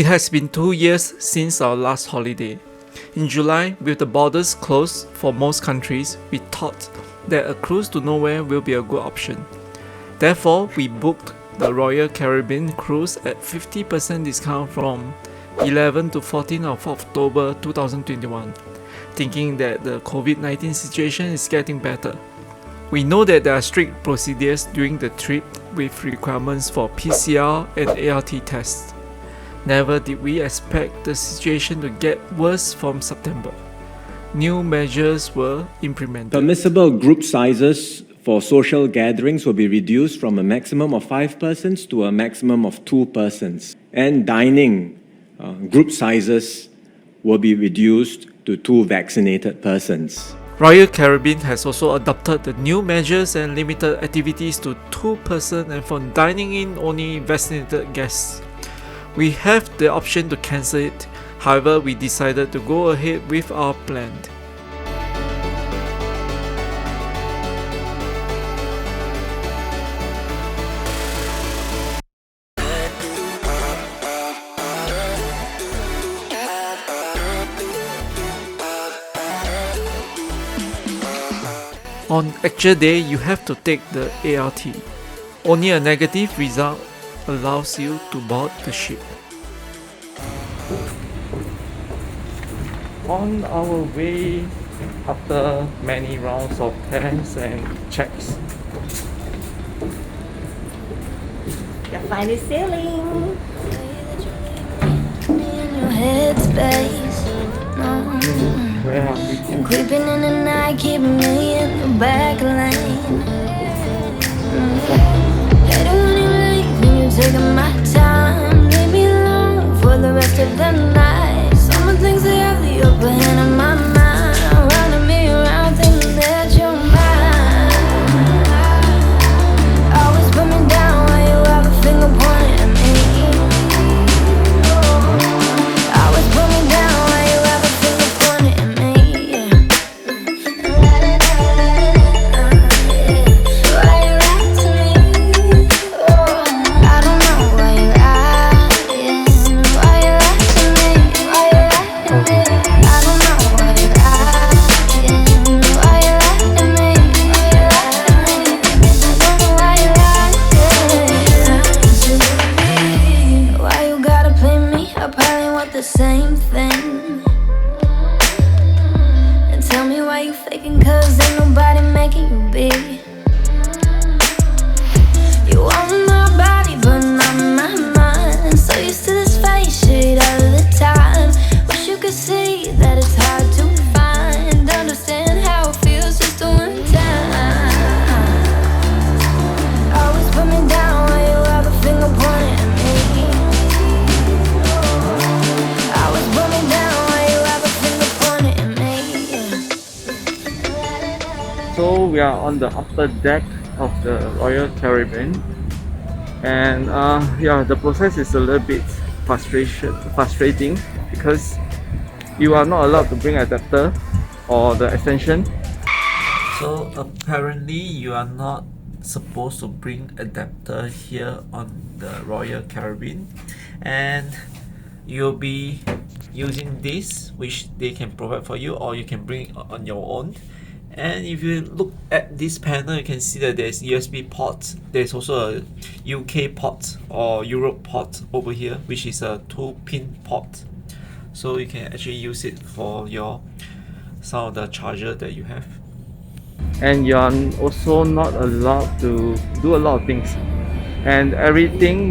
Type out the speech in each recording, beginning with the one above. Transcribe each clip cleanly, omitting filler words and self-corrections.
It has been 2 years since our last holiday. In July, with the borders closed for most countries, we thought that a cruise to nowhere will be a good option. Therefore, we booked the Royal Caribbean cruise at 50% discount from 11 to 14 of October 2021, thinking that the COVID-19 situation is getting better. We know that there are strict procedures during the trip with requirements for PCR and ART tests. Never did we expect the situation to get worse from September. New measures were implemented. Permissible group sizes for social gatherings will be reduced from a maximum of 5 persons to a maximum of 2 persons. And dining group sizes will be reduced to 2 vaccinated persons. Royal Caribbean has also adopted the new measures and limited activities to 2 persons and for dining in only vaccinated guests. We have the option to cancel it, however we decided to go ahead with our plan. On actual day, you have to take the ART. Only a negative result allows you to board the ship. On our way, after many rounds of tests and checks, you're finally sailing. where are we? Creeping in the night, keeping me in the back lane. Hate when you leave, when you're taking my time. Leave me alone for the rest of the night. Some things they have the upper hand in my mind, running me around thinking that you're mine. Always put me down while you have a finger pointing at me. Always put me down while you have a finger pointing at me. Why you lie to me? I don't know why you're lying. Why you lie to me? Why you lie to me? I don't know why you're lying. Why you lie to me? Why you lie to me? I don't know why you're lying. Why you gotta play me? I probably want the same thing. And tell me why you faking, cause ain't nobody making you big. You want my body, but not my mind. So used to this face shit all of the time. Wish you could see that it's hard to find. Understand how it feels just to one time. Always put me down while you have a finger pointing at me. Always put me down while you have a finger pointing at me. So we are on the upper deck of the Royal Caribbean, and yeah, the process is a little bit frustrating because you are not allowed to bring adapter or the extension. So apparently you are not supposed to bring adapter here on the Royal Caribbean, and you'll be using this, which they can provide for you, or you can bring it on your own. And if you look at this panel, you can see that there's USB ports. There's also a UK port or Europe port over here, which is a 2-pin port. So you can actually use it for your some of the charger that you have. And you are also not allowed to do a lot of things. And everything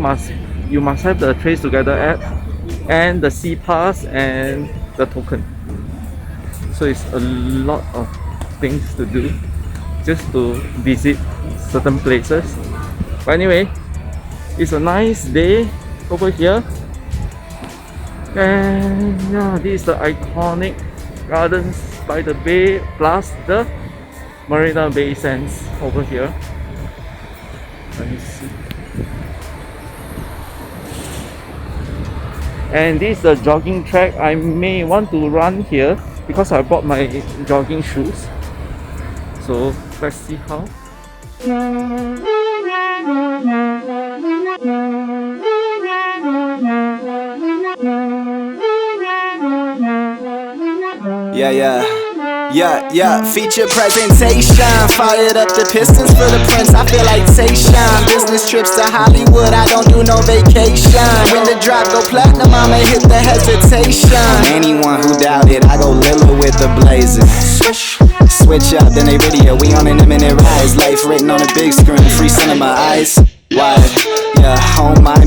you must have the Trace Together app and the C-Pass and the token. So it's a lot of things to do just to visit certain places. But anyway, it's a nice day over here, and yeah, this is the iconic Gardens by the Bay plus the Marina Bay Sands over here. Let me see. And this is the jogging track. I may want to run here because I bought my jogging shoes. So let's see how. Yeah, feature presentation. Fired up the Pistons for the Prince, I feel like Tayshaun. Business trips to Hollywood, I don't do no vacation. When the drop go platinum, I'ma hit the hesitation. Anyone who doubted, I go Lilla with the blazing. Switch up, then they video, we on an imminent rise. Life written on a big screen, free cinema, eyes wide. Yeah, oh my,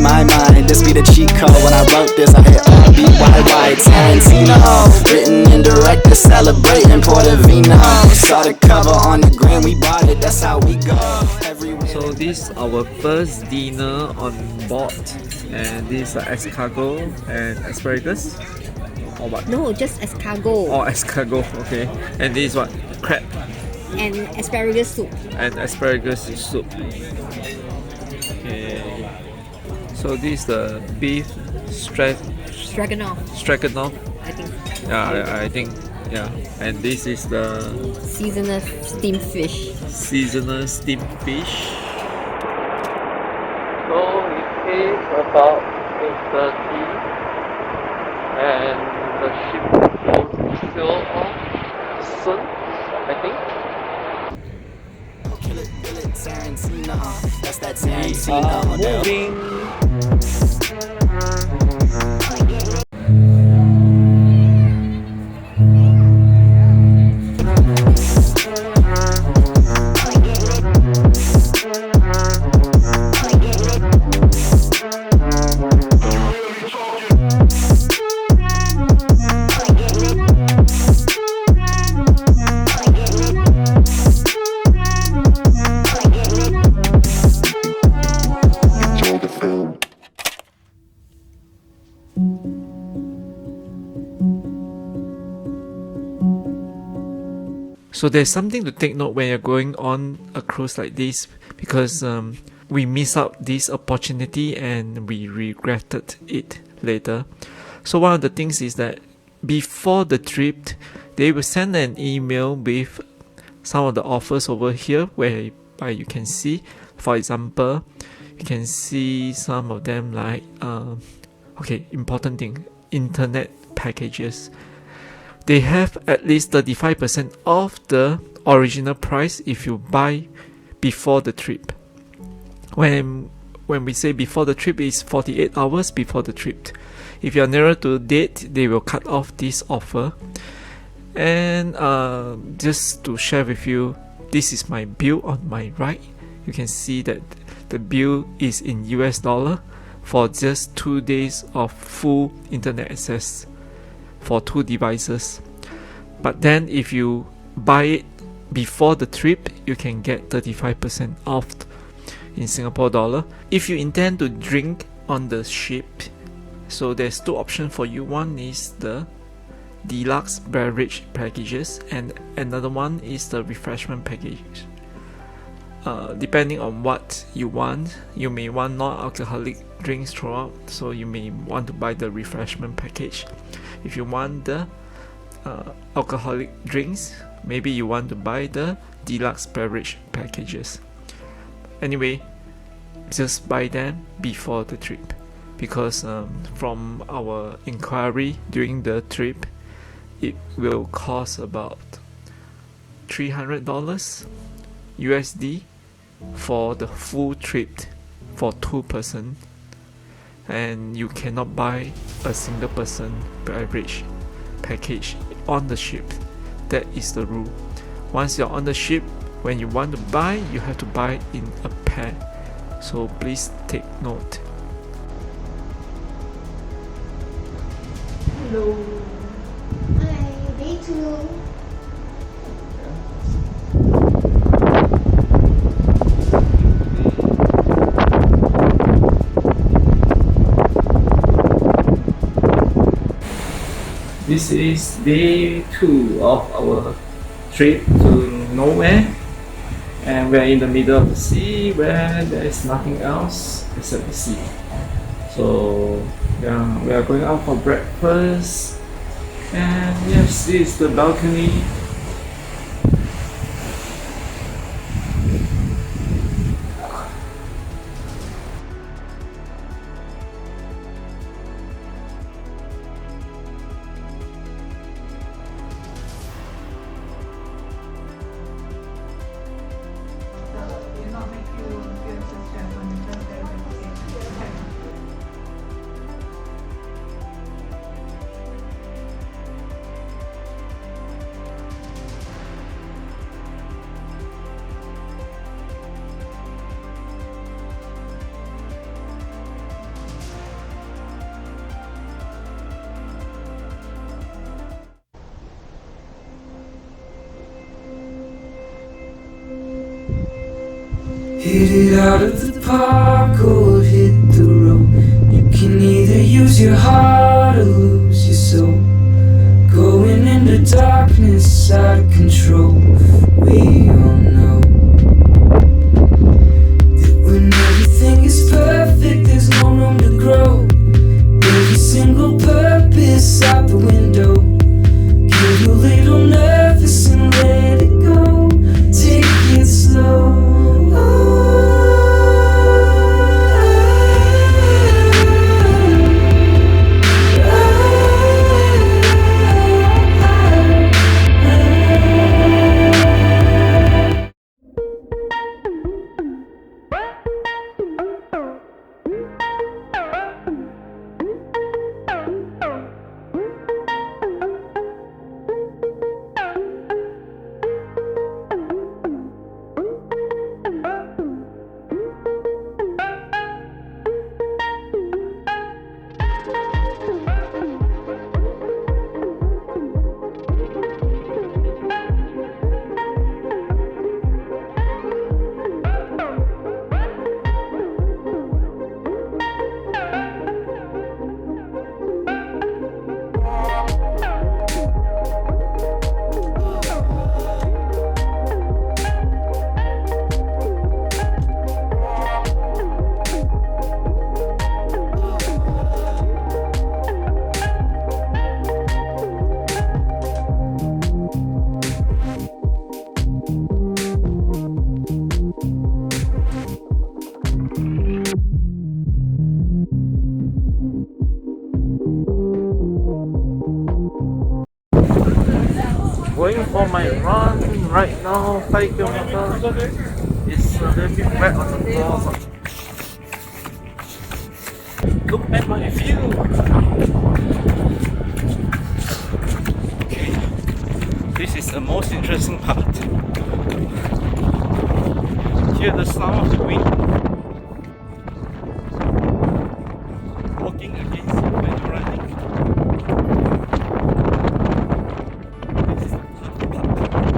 this be the cheat code. When I wrote this, I hit R-B-Y-Y Tarantino. Written and directed, celebrating Portofino. Saw the cover on the gram, we bought it, that's how we go. So this is our first dinner on board, and this is escargot and asparagus. Or what? No, just escargot Oh, escargot, okay. And this is what? Crab and asparagus soup. and asparagus soup. Okay. So this is the beef Stroganoff, stroganoff. I think. Yeah, I think. Yeah. And this is the Seasonal steamed fish. seasonal steamed fish. So it takes about 8:30, and the ship will sail off soon, I think. Tarantino, that's that We Tarantino. are moving. So there's something to take note when you're going on a cruise like this, because we miss out this opportunity and we regretted it later. So one of the things is that before the trip, they will send an email with some of the offers over here, whereby you can see, for example, you can see some of them like important thing, internet packages. They have at least 35% off the original price if you buy before the trip. When we say before the trip, it's 48 hours before the trip. If you're nearer to the date, they will cut off this offer. And just to share with you, this is my bill on my right. You can see that the bill is in US dollar for just 2 days of full internet access for 2 devices. But then if you buy it before the trip, you can get 35% off in Singapore dollar. If you intend to drink on the ship, so there's 2 options for you. One is the deluxe beverage packages, and another one is the refreshment package. Depending on what you want, you may want non-alcoholic drinks throughout, so you may want to buy the refreshment package. If you want the alcoholic drinks, maybe you want to buy the deluxe beverage packages. Anyway, just buy them before the trip, because from our inquiry during the trip, it will cost about $300 USD for the full trip for 2 person, and you cannot buy a single person beverage package on the ship. That is the rule. Once you're on the ship, when you want to buy, you have to buy in a pair. So please take note. Hello. Hi, day 2. This is day 2 of our trip to nowhere, and we're in the middle of the sea where there is nothing else except the sea. So yeah, we are going out for breakfast, and yes, this is the balcony. Hit it out of the park or hit the road. You can either use your heart or lose your soul. Going into darkness out of control. We all know that when everything is perfect, there's no room to grow. Every single purpose out the window. Get a little nervous and let it go. Take it slow. Going for my run right now, 5 kilometers. It's a little bit wet on the floor. Look at my view. Okay, this is the most interesting part. Hear the sound of the wind. Walking against you when you're running. This is the tough part.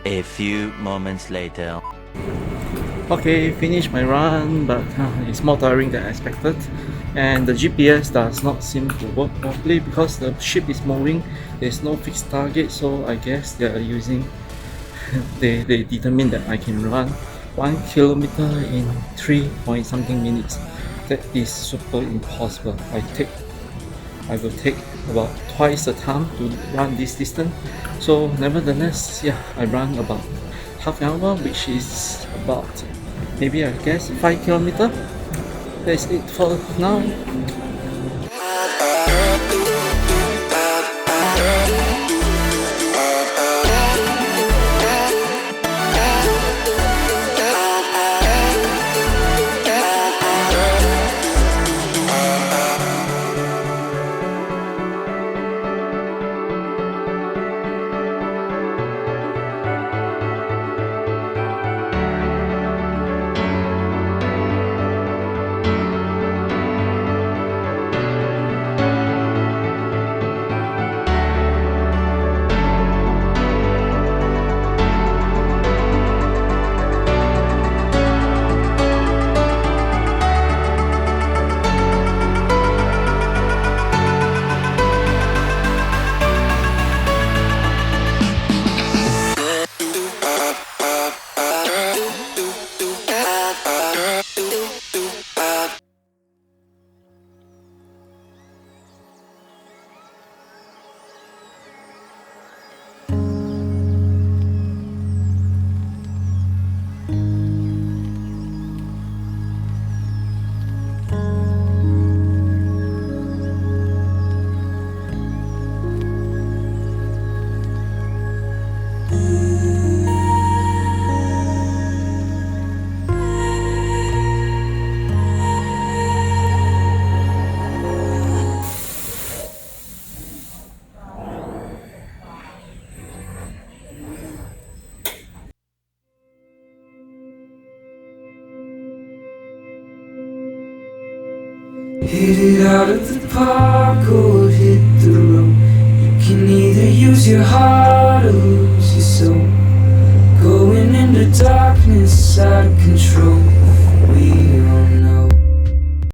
A few moments later. Okay, finished my run, but it's more tiring than expected. And the GPS does not seem to work properly because the ship is moving. There's no fixed target, so I guess they are using. they determine that I can run 1 kilometer in 3 point something minutes. That is super impossible. I will take about twice the time to run this distance. So nevertheless, yeah, I run about half an hour, which is about maybe I guess 5 kilometer. That's it for now. Hit it out of the park or hit the road. You can either use your heart or lose your soul. Going into darkness out of control.